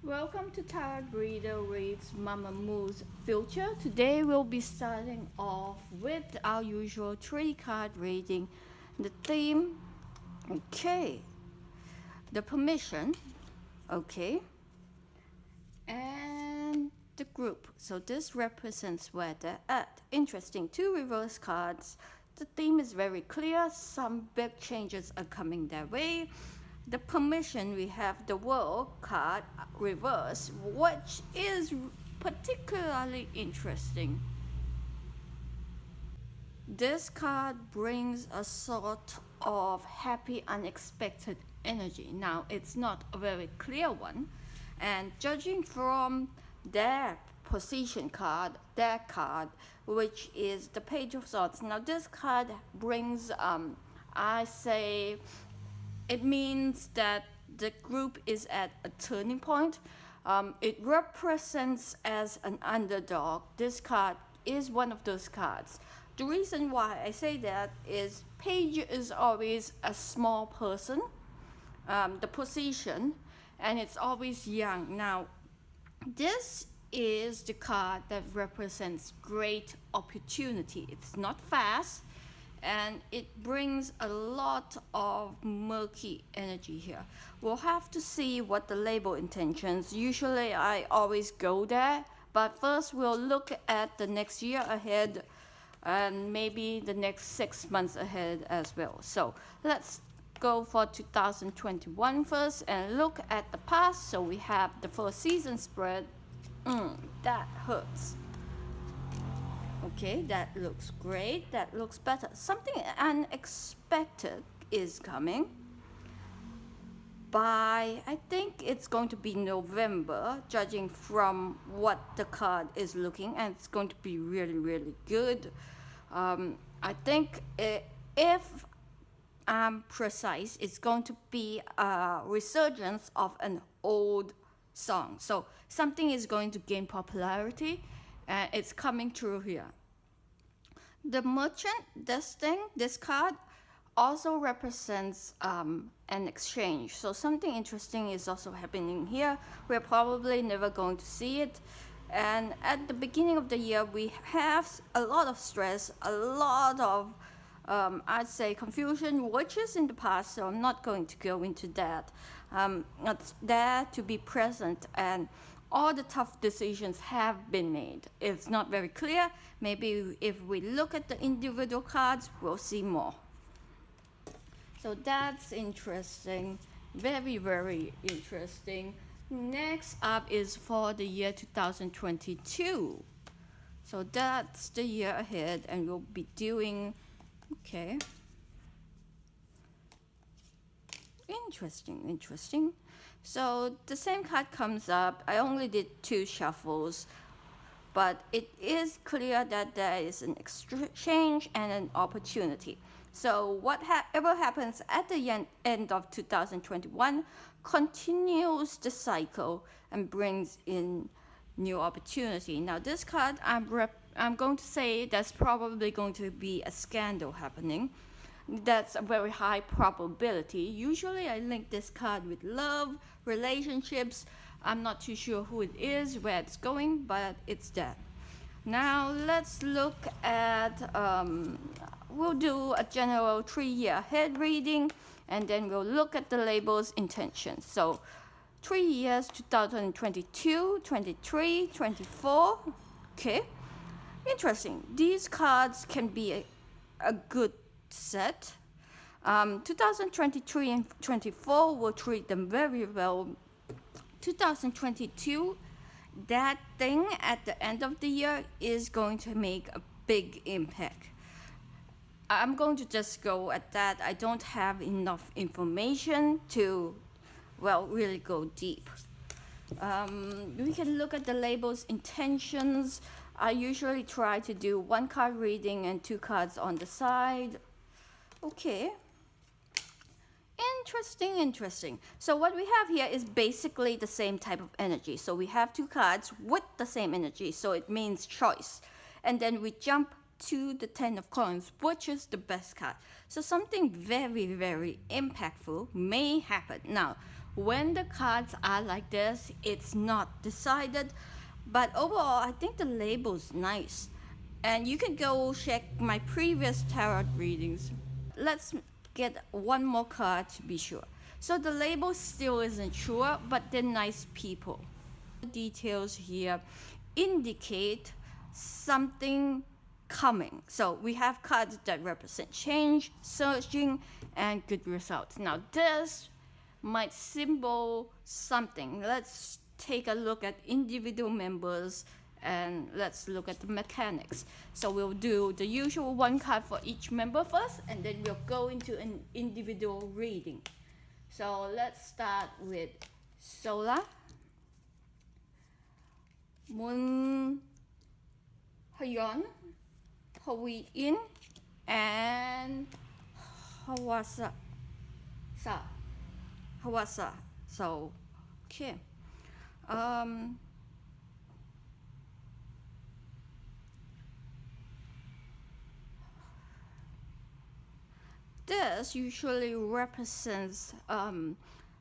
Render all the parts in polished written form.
Welcome to Tarot Reader Reads MAMAMOO's Future. Today we'll be starting off with our usual 3-card reading. The theme, okay. The permission, okay. And the group. So this represents where they're at. Interesting, 2 reverse cards. The theme is very clear. Some big changes are coming their way. The permission, we have the world card reverse, which is particularly interesting. This card brings a sort of happy, unexpected energy. Now, it's not a very clear one, and judging from their position card, their card, which is the Page of Swords. Now, this card brings, I say, it means that the group is at a turning point. It represents as an underdog. This card is one of those cards. The reason why I say that is Page is always a small person, the position, and it's always young. Now, this is the card that represents great opportunity. It's not fast, and it brings a lot of murky energy here. We'll have to see what the label intentions. Usually I always go there, but first we'll look at the next year ahead and maybe the next 6 months ahead as well. So let's go for 2021 first and look at the past. So we have the 4-season spread. That hurts. Okay, that looks great. That looks better. Something unexpected is coming. I think it's going to be November, judging from what the card is looking, and it's going to be really, really good. I think if I'm precise, it's going to be a resurgence of an old song. So something is going to gain popularity. It's coming through here. The merchant, this card also represents an exchange. So something interesting is also happening here. We're probably never going to see it. And at the beginning of the year, we have a lot of stress, a lot of, I'd say, confusion, which is in the past, so I'm not going to go into that. It's there to be present, and all the tough decisions have been made. It's not very clear. Maybe if we look at the individual cards, we'll see more. So that's interesting. Very, very interesting. Next up is for the year 2022. So that's the year ahead, and we'll be doing, okay. Interesting. So the same card comes up. I only did 2 shuffles, but it is clear that there is an exchange and an opportunity. So whatever happens at the end of 2021 continues the cycle and brings in new opportunity. Now this card, I'm going to say there's probably going to be a scandal happening. That's a very high probability. Usually I link this card with love, relationships. I'm not too sure who it is, where it's going, but it's that. Now let's look at, we'll do a general 3-year ahead reading, and then we'll look at the label's intentions. So 3 years, 2022, 23, 24. Okay, interesting. These cards can be a good set. 2023 and 24 will treat them very well. 2022, that thing at the end of the year is going to make a big impact. I'm going to just go at that. I don't have enough information to, well, really go deep. We can look at the label's intentions. I usually try to do 1 card reading and 2 cards on the side. Okay. Interesting. So what we have here is basically the same type of energy. So we have 2 cards with the same energy, so it means choice. And then we jump to the 10 of coins, which is the best card. So something very, very impactful may happen. Now, when the cards are like this, it's not decided. But overall, I think the label's nice. And you can go check my previous tarot readings. Let's get one more card to be sure. So the label still isn't sure, but they're nice people. The details here indicate something coming. So we have cards that represent change, searching, and good results. Now this might symbol something. Let's take a look at individual members and let's look at the mechanics. So we'll do the usual one card for each member first, and then we'll go into an individual reading. So let's start with Solar, Moonbyul, Hwein, and Hwasa. Hwasa. So, okay. This usually represents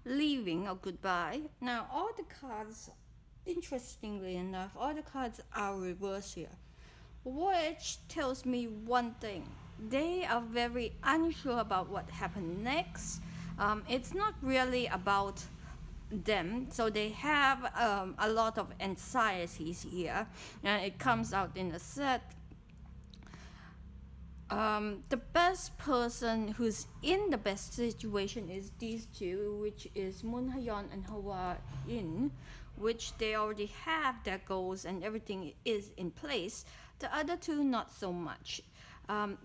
leaving or goodbye. Now, all the cards, interestingly enough, all the cards are reversed here, which tells me one thing. They are very unsure about what happened next. It's not really about them, so they have a lot of anxieties here, and it comes out in the set. The best person who's in the best situation is these two, which is Moonbyul and Hwein, which they already have their goals and everything is in place. The other two, not so much.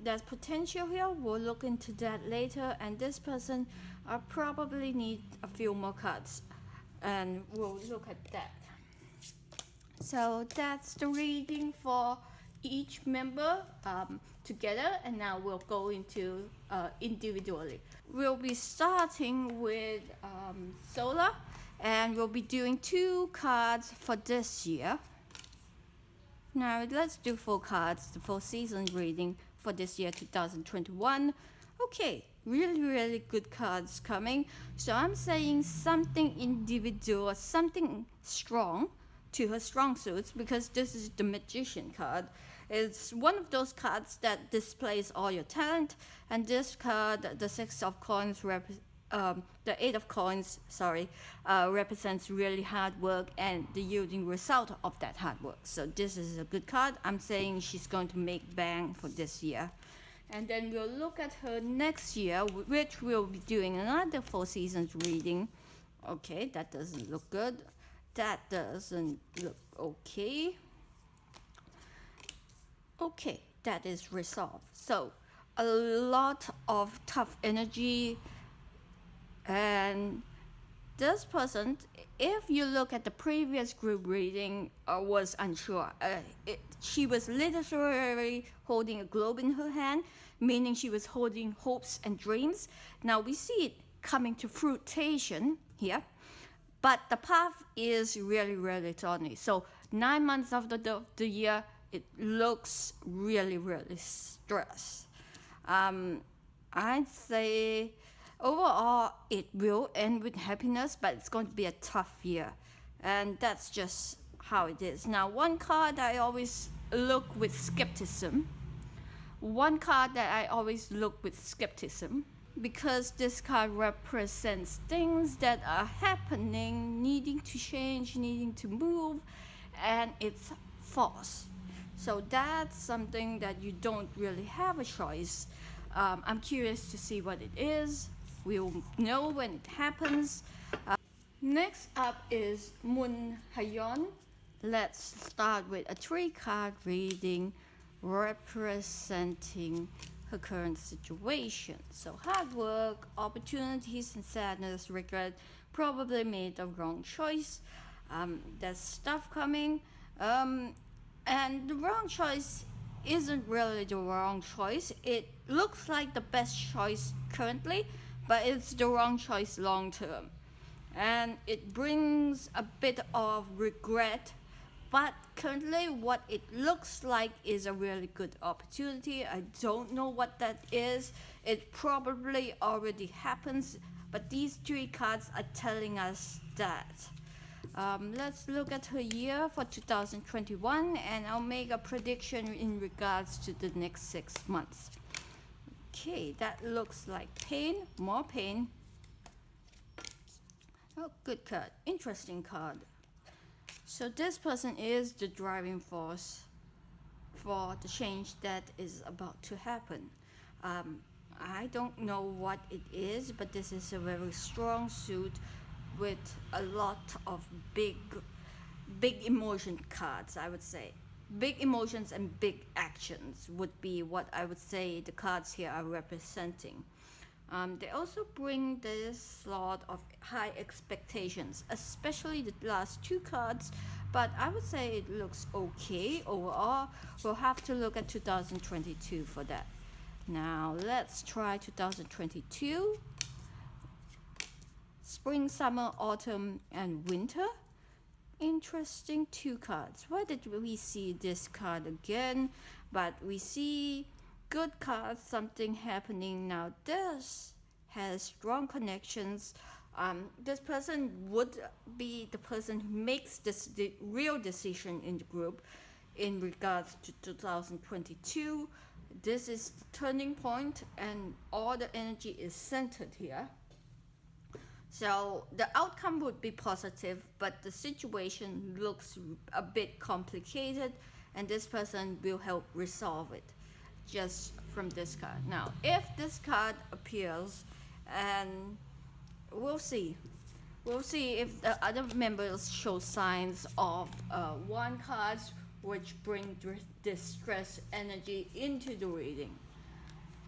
There's potential here. We'll look into that later. And this person probably need a few more cards, and we'll look at that. So that's the reading for each member together, and now we'll go into individually. We'll be starting with Solar, and we'll be doing 2 cards for this year. Now let's do 4 cards, the 4 season reading for this year 2021. Okay, really good cards coming. So I'm saying something individual, something strong to her strong suits, because this is the Magician card. It's one of those cards that displays all your talent, and this card, the 6 of coins, the 8 of coins, represents really hard work and the yielding result of that hard work. So this is a good card. I'm saying she's going to make bang for this year. And then we'll look at her next year, which we'll be doing another 4 seasons reading. Okay, that doesn't look good. That doesn't look okay. Okay, that is resolved. So a lot of tough energy, and this person, if you look at the previous group reading, was unsure. She was literally holding a globe in her hand, meaning she was holding hopes and dreams. Now we see it coming to fruition here, but the path is really thorny. So 9 months of the year, it looks really stressed. I'd say overall it will end with happiness, but it's going to be a tough year, and that's just how it is. Now, one card I always look with skepticism. Because this card represents things that are happening, needing to change, needing to move, and it's false. So that's something that you don't really have a choice. I'm curious to see what it is. We'll know when it happens. Next up is Moonbyul. Let's start with a 3-card reading representing her current situation. So hard work, opportunities, and sadness, regret, probably made the wrong choice. There's stuff coming. And the wrong choice isn't really the wrong choice. It looks like the best choice currently, but it's the wrong choice long term. And it brings a bit of regret, but currently what it looks like is a really good opportunity. I don't know what that is. It probably already happens, but these three cards are telling us that. Let's look at her year for 2021, and I'll make a prediction in regards to the next 6 months. Okay, that looks like pain, more pain. Oh, good card, interesting card. So this person is the driving force for the change that is about to happen. I don't know what it is, but this is a very strong suit with a lot of big emotion cards, I would say. Big emotions and big actions would be what I would say the cards here are representing. They also bring this lot of high expectations, especially the last two cards, but I would say it looks okay overall. We'll have to look at 2022 for that. Now let's try 2022. Spring, summer, autumn, and winter. Interesting two cards. Why did we see this card again? But we see good cards, something happening now. This has strong connections. This person would be the person who makes the real decision in the group in regards to 2022. This is the turning point, and all the energy is centered here. So the outcome would be positive, but the situation looks a bit complicated, and this person will help resolve it just from this card. Now, if this card appears, and we'll see if the other members show signs of one card which bring distress energy into the reading.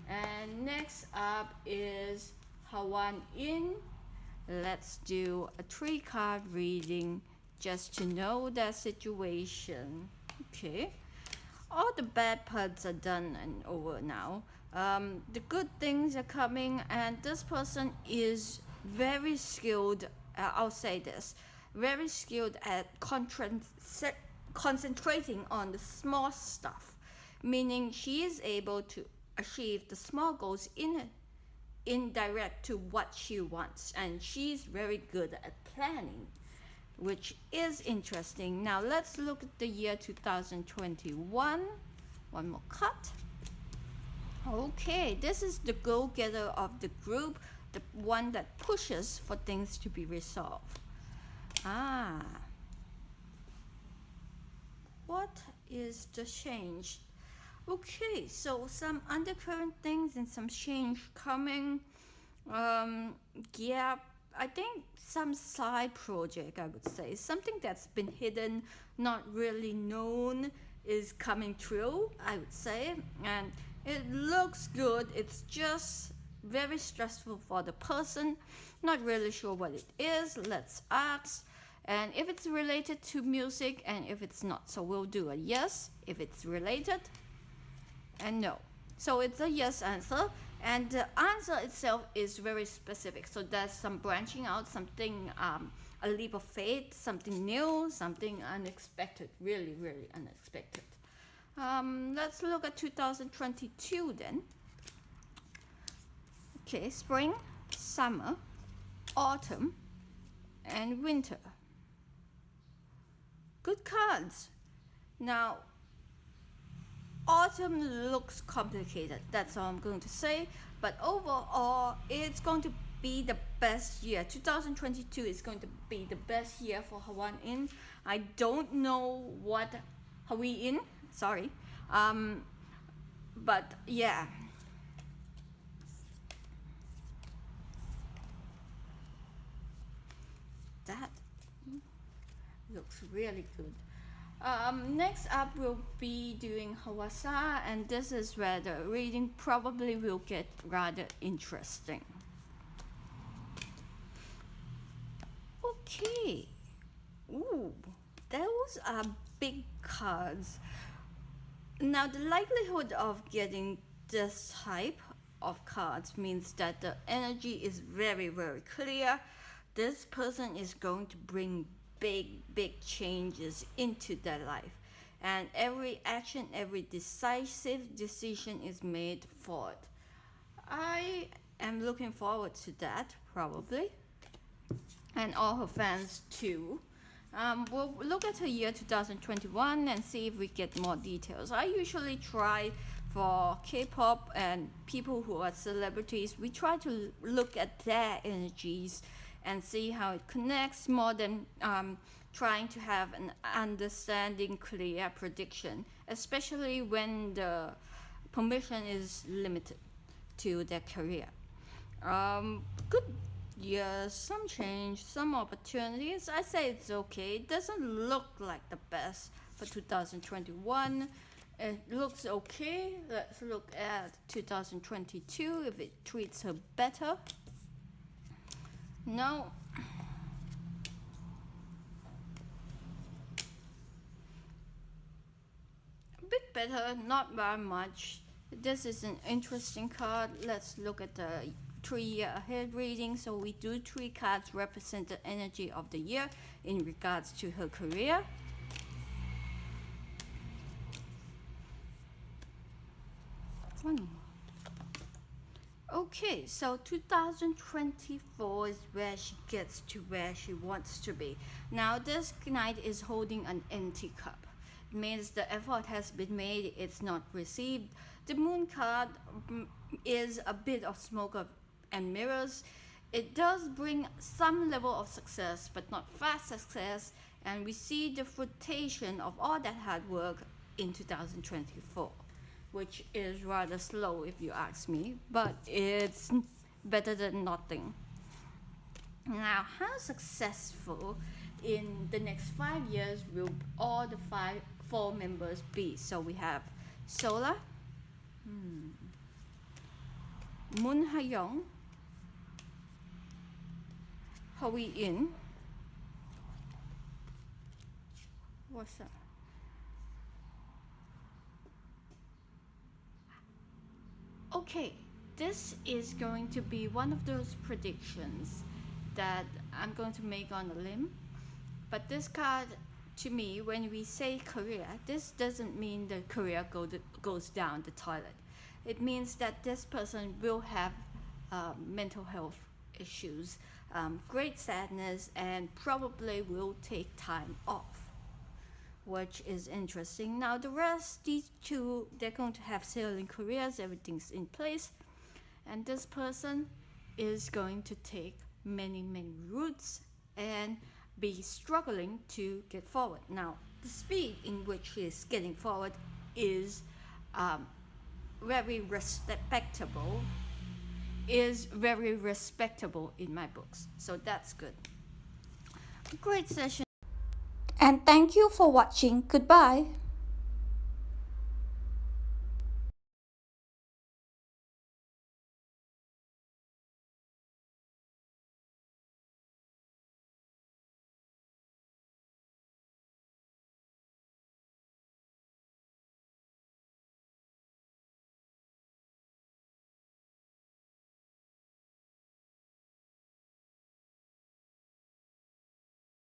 And next up is Hwasaan. Let's do a 3-card reading just to know the situation. Okay, all the bad parts are done and over now. The good things are coming, and this person is very skilled. I'll say this, very skilled at concentrating on the small stuff, meaning she is able to achieve the small goals indirect to what she wants, and she's very good at planning, which is interesting. Now let's look at the year 2021. One more cut. Okay, this is the go-getter of the group, the one that pushes for things to be resolved. What is the change? Okay, so some undercurrent things and some change coming. Yeah, I think some side project, I would say. Something that's been hidden, not really known, is coming true, I would say. And it looks good. It's just very stressful for the person. Not really sure what it is. Let's ask. And if it's related to music, and if it's not. So we'll do a yes if it's related, and no. So it's a yes answer, and the answer itself is very specific. So there's some branching out, something, a leap of faith, something new, something unexpected, really, really unexpected. Let's look at 2022 then. Okay, spring, summer, autumn, and winter. Good cards. Now, autumn looks complicated, that's all I'm going to say, but overall it's going to be the best year. 2022 is going to be the best year for Hwasaan. I don't know what Hwasaan, sorry, but yeah, that looks really good. Next up, we'll be doing Hwasa, and this is where the reading probably will get rather interesting. Okay. Ooh, those are big cards. Now, the likelihood of getting this type of cards means that the energy is very, very clear. This person is going to bring big changes into their life, and every action, every decisive decision is made for it. I am looking forward to that, probably. And all her fans too. We'll look at her year 2021 and see if we get more details. I usually try for K-pop and people who are celebrities, we try to look at their energies and see how it connects more than trying to have an understanding clear prediction, especially when the permission is limited to their career. Good years, some change, some opportunities. I say it's okay. It doesn't look like the best for 2021. It looks okay. Let's look at 2022 if it treats her better. No. A bit better, not very much. This is an interesting card. Let's look at the 3-year ahead reading. So we do 3 cards represent the energy of the year in regards to her career. One more. Okay, so 2024 is where she gets to where she wants to be. Now this knight is holding an empty cup. It means the effort has been made, it's not received. The moon card is a bit of smoke and mirrors. It does bring some level of success, but not fast success, and we see the fruition of all that hard work in 2024, which is rather slow if you ask me, but it's better than nothing. Now, how successful in the next 5 years will all the 4 members be? So we have Solar, Moon Hyung, Wheein, Hwasa. Okay, this is going to be one of those predictions that I'm going to make on a limb. But this card, to me, when we say career, this doesn't mean the career goes down the toilet. It means that this person will have mental health issues, great sadness, and probably will take time off, which is interesting. Now the rest, these 2, they're going to have sailing careers, everything's in place, and this person is going to take many routes and be struggling to get forward. Now the speed in which he is getting forward is very respectable in my books, so that's good. Great session. And thank you for watching. Goodbye.